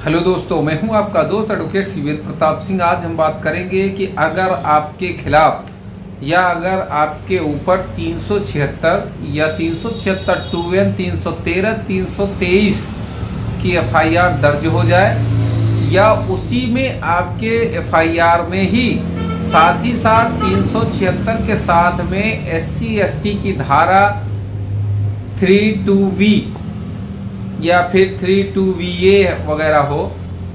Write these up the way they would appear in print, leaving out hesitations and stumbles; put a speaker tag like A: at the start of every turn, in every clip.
A: Hello दोस्तों, मैं हूं आपका दोस्त एडवोकेट शिवेंद्र प्रताप सिंह। आज हम बात करेंगे कि अगर आपके खिलाफ या अगर आपके ऊपर 376 या 376 2N 313 323 की एफआईआर दर्ज हो जाए या उसी में आपके एफआईआर में ही साथ 376 के साथ में SC/ST की धारा 32B या फिर 32VA वगैरह हो,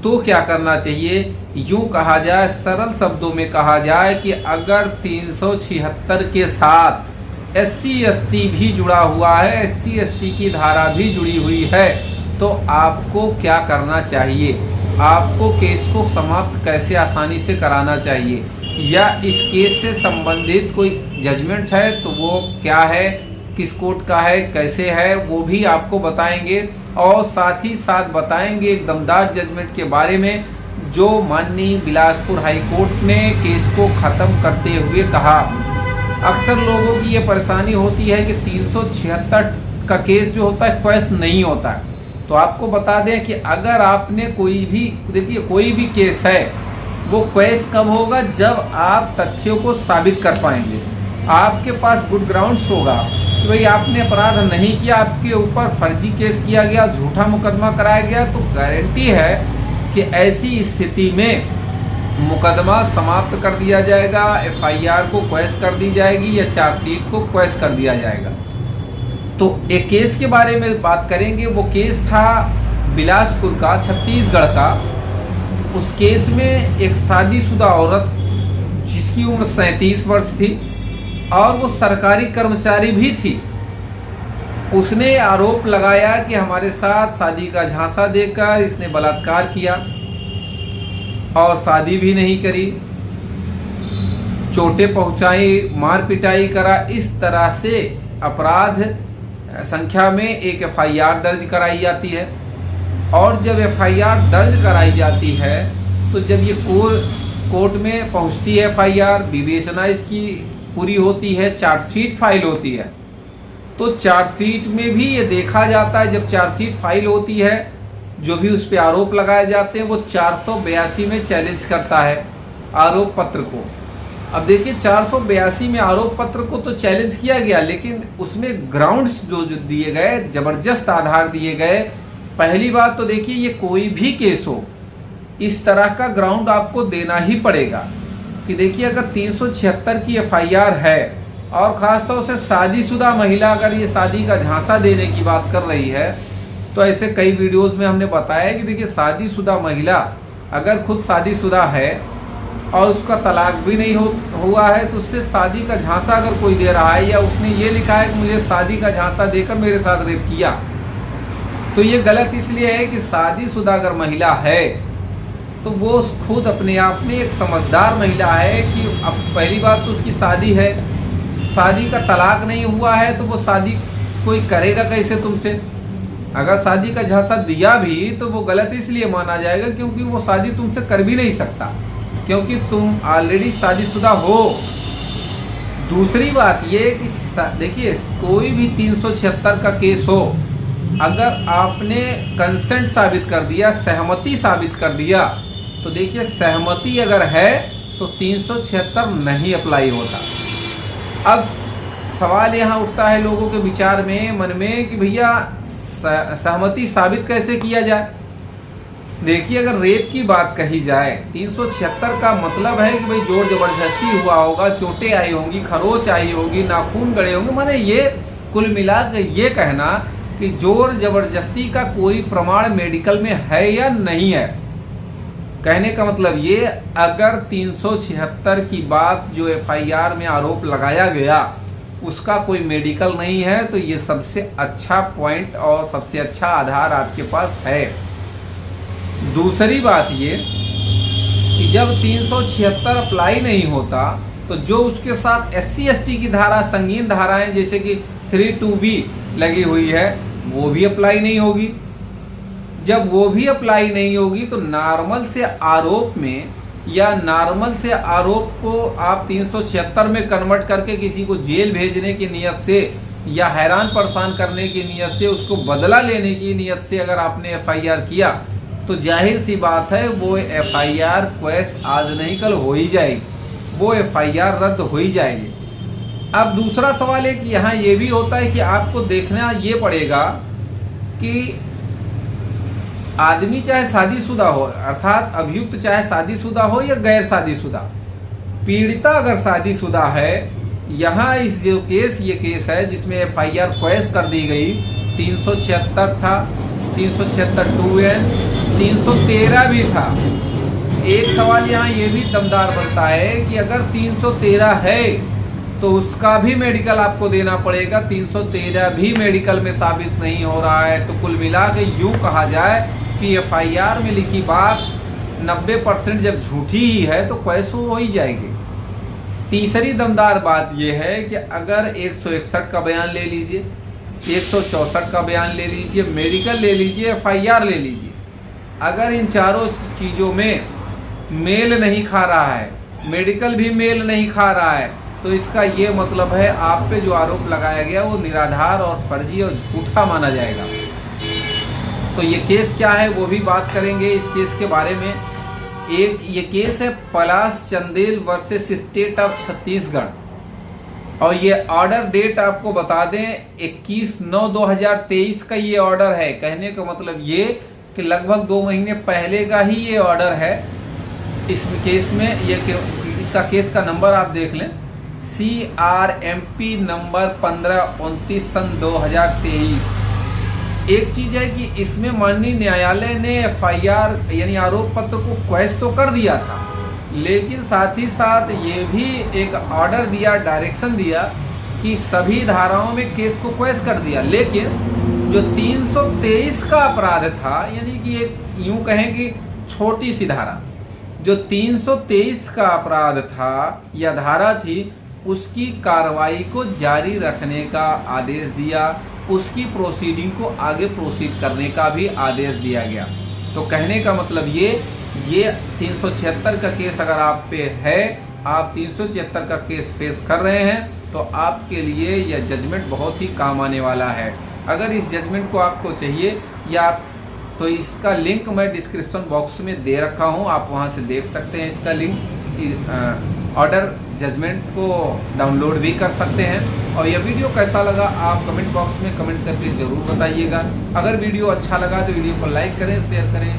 A: तो क्या करना चाहिए। यूं कहा जाए, सरल शब्दों में कहा जाए कि अगर 376 के साथ SC/ST भी जुड़ा हुआ है, SC/ST की धारा भी जुड़ी हुई है, तो आपको क्या करना चाहिए, आपको केस को समाप्त कैसे आसानी से कराना चाहिए, या इस केस से संबंधित कोई जजमेंट है तो वो क्या है, किस कोर्ट का है, कैसे है, वो भी आपको बताएंगे। और साथ ही साथ बताएंगे एक दमदार जजमेंट के बारे में जो माननीय बिलासपुर हाई कोर्ट ने केस को ख़त्म करते हुए कहा। अक्सर लोगों की ये परेशानी होती है कि 376 का केस जो होता है क्वैश नहीं होता है। तो आपको बता दें कि अगर आपने कोई भी, देखिए कोई भी केस है वो क्वैश कब होगा, जब आप तथ्यों को साबित कर पाएंगे, आपके पास गुड ग्राउंड्स होगा कि भाई आपने अपराध नहीं किया, आपके ऊपर फर्जी केस किया गया, झूठा मुकदमा कराया गया, तो गारंटी है कि ऐसी स्थिति में मुकदमा समाप्त कर दिया जाएगा, एफआईआर को क्वैश कर दी जाएगी या चार्जशीट को क्वैश कर दिया जाएगा। तो एक केस के बारे में बात करेंगे। वो केस था बिलासपुर का, छत्तीसगढ़ का। उस केस में एक शादीशुदा औरत जिसकी उम्र 37 वर्ष थी और वो सरकारी कर्मचारी भी थी, उसने आरोप लगाया कि हमारे साथ शादी का झांसा देकर इसने बलात्कार किया और शादी भी नहीं करी, चोटें पहुंचाई, मार पिटाई करा। इस तरह से अपराध संख्या में एक एफआईआर दर्ज कराई जाती है। और जब एफआईआर दर्ज कराई जाती है तो जब ये कोर्ट में पहुंचती है एफआईआर, विवेचना इसकी पूरी होती है, चार्जशीट फाइल होती है, तो चार्जशीट में भी ये देखा जाता है, जब चार्जशीट फाइल होती है, जो भी उस पर आरोप लगाए जाते हैं वो 482 में चैलेंज करता है आरोप पत्र को। अब देखिए 482 में आरोप पत्र को तो चैलेंज किया गया, लेकिन उसमें ग्राउंड्स जो दिए गए, जबरदस्त आधार दिए गए। पहली बात तो देखिए, ये कोई भी केस हो, इस तरह का ग्राउंड आपको देना ही पड़ेगा कि देखिए अगर 376 की एफआईआर है और ख़ासतौर से शादीशुदा महिला अगर ये शादी का झांसा देने की बात कर रही है, तो ऐसे कई वीडियोस में हमने बताया कि देखिए शादीशुदा महिला अगर खुद शादीशुदा है और उसका तलाक भी नहीं हुआ है, तो उससे शादी का झांसा अगर कोई दे रहा है या उसने ये लिखा है कि मुझे शादी का झांसा देकर मेरे साथ रेप किया, तो ये गलत इसलिए है कि शादीशुदा अगर महिला है तो वो खुद अपने आप में एक समझदार महिला है कि अब पहली बात तो उसकी शादी है, शादी का तलाक नहीं हुआ है, तो वो शादी कोई करेगा कैसे तुमसे। अगर शादी का झांसा दिया भी तो वो गलत इसलिए माना जाएगा क्योंकि वो शादी तुमसे कर भी नहीं सकता, क्योंकि तुम ऑलरेडी शादीशुदा हो। दूसरी बात ये कि देखिए कोई भी 376 का केस हो, अगर आपने कंसेंट साबित कर दिया, सहमति साबित कर दिया, तो देखिए सहमति अगर है तो 376 नहीं अप्लाई होता। अब सवाल यहाँ उठता है लोगों के विचार में, मन में, कि भैया सहमति साबित कैसे किया जाए। देखिए अगर रेप की बात कही जाए, 376 का मतलब है कि भाई जोर जबरदस्ती हुआ होगा, चोटें आई होंगी, खरोच आई होगी, नाखून गड़े होंगे। माने ये कुल मिला के ये कहना कि जोर जबरदस्ती का कोई प्रमाण मेडिकल में है या नहीं है, कहने का मतलब ये, अगर 376 की बात जो एफआईआर में आरोप लगाया गया उसका कोई मेडिकल नहीं है, तो ये सबसे अच्छा पॉइंट और सबसे अच्छा आधार आपके पास है। दूसरी बात ये कि जब 376 अप्लाई नहीं होता तो जो उसके साथ SC/ST की धारा, संगीन धाराएं जैसे कि 32B लगी हुई है, वो भी अप्लाई नहीं होगी। जब वो भी अप्लाई नहीं होगी तो नॉर्मल से आरोप में या नॉर्मल से आरोप को आप 376 में कन्वर्ट करके किसी को जेल भेजने की नियत से या हैरान परेशान करने की नियत से, उसको बदला लेने की नियत से अगर आपने एफआईआर किया, तो जाहिर सी बात है वो एफआईआर क्वेश आज नहीं कल हो ही जाएगी, वो एफआईआर रद्द हो ही जाएगी। अब दूसरा सवाल है कि यहाँ ये भी होता है कि आपको देखना ये पड़ेगा कि आदमी चाहे शादीशुदा हो, अर्थात अभियुक्त चाहे शादीशुदा हो या गैर शादीशुदा, पीड़िता अगर शादीशुदा है, यहाँ इस जो केस ये केस है जिसमें एफआईआर क्वेश कर दी गई 376 था, 376 2N, 313 भी था। एक सवाल यहाँ ये भी दमदार बनता है कि अगर 313 है तो उसका भी मेडिकल आपको देना पड़ेगा, 313 भी मेडिकल में साबित नहीं हो रहा है। तो कुल मिला के यूँ कहा जाए कि एफआईआर में लिखी बात 90% जब झूठी ही है तो कैसे हो ही जाएगी। तीसरी दमदार बात यह है कि अगर 161 का बयान ले लीजिए, 164 का बयान ले लीजिए, मेडिकल ले लीजिए, एफआईआर ले लीजिए, अगर इन चारों चीज़ों में मेल नहीं खा रहा है, मेडिकल भी मेल नहीं खा रहा है, तो इसका ये मतलब है आप पे जो आरोप लगाया गया वो निराधार और फर्जी और झूठा माना जाएगा। तो ये केस क्या है वो भी बात करेंगे इस केस के बारे में। एक ये केस है Palash Chandel versus state of Chhattisgarh और ये ऑर्डर डेट आपको बता दें 21/9/2023 का ये ऑर्डर है। कहने का मतलब ये कि लगभग 2 महीने पहले का ही ये ऑर्डर है। इस केस में ये इसका केस का नंबर आप देख लें, CRMP नंबर 1529 सन 2023। एक चीज है कि इसमें माननीय न्यायालय ने एफआईआर यानी आरोप पत्र को क्वेश तो कर दिया था, लेकिन साथ ही साथ ये भी एक ऑर्डर दिया, डायरेक्शन दिया कि सभी धाराओं में केस को क्वेश कर दिया। लेकिन जो 323 का अपराध था, यानी कि एक यूं कहें कि छोटी सी धारा, जो 323 का अपराध था या धारा थी, उसकी कार्रवाई को जारी रखने का आदेश दिया, उसकी प्रोसीडिंग को आगे प्रोसीड करने का भी आदेश दिया गया। तो कहने का मतलब ये 376 का केस अगर आप पे है, आप 376 का केस फेस कर रहे हैं, तो आपके लिए यह जजमेंट बहुत ही काम आने वाला है। अगर इस जजमेंट को आपको चाहिए या तो इसका लिंक मैं डिस्क्रिप्शन बॉक्स में दे रखा हूं, आप वहां से देख सकते हैं इसका लिंक। ऑर्डर जजमेंट को डाउनलोड भी कर सकते हैं। और यह वीडियो कैसा लगा आप कमेंट बॉक्स में कमेंट करके ज़रूर बताइएगा। अगर वीडियो अच्छा लगा तो वीडियो को लाइक करें, शेयर करें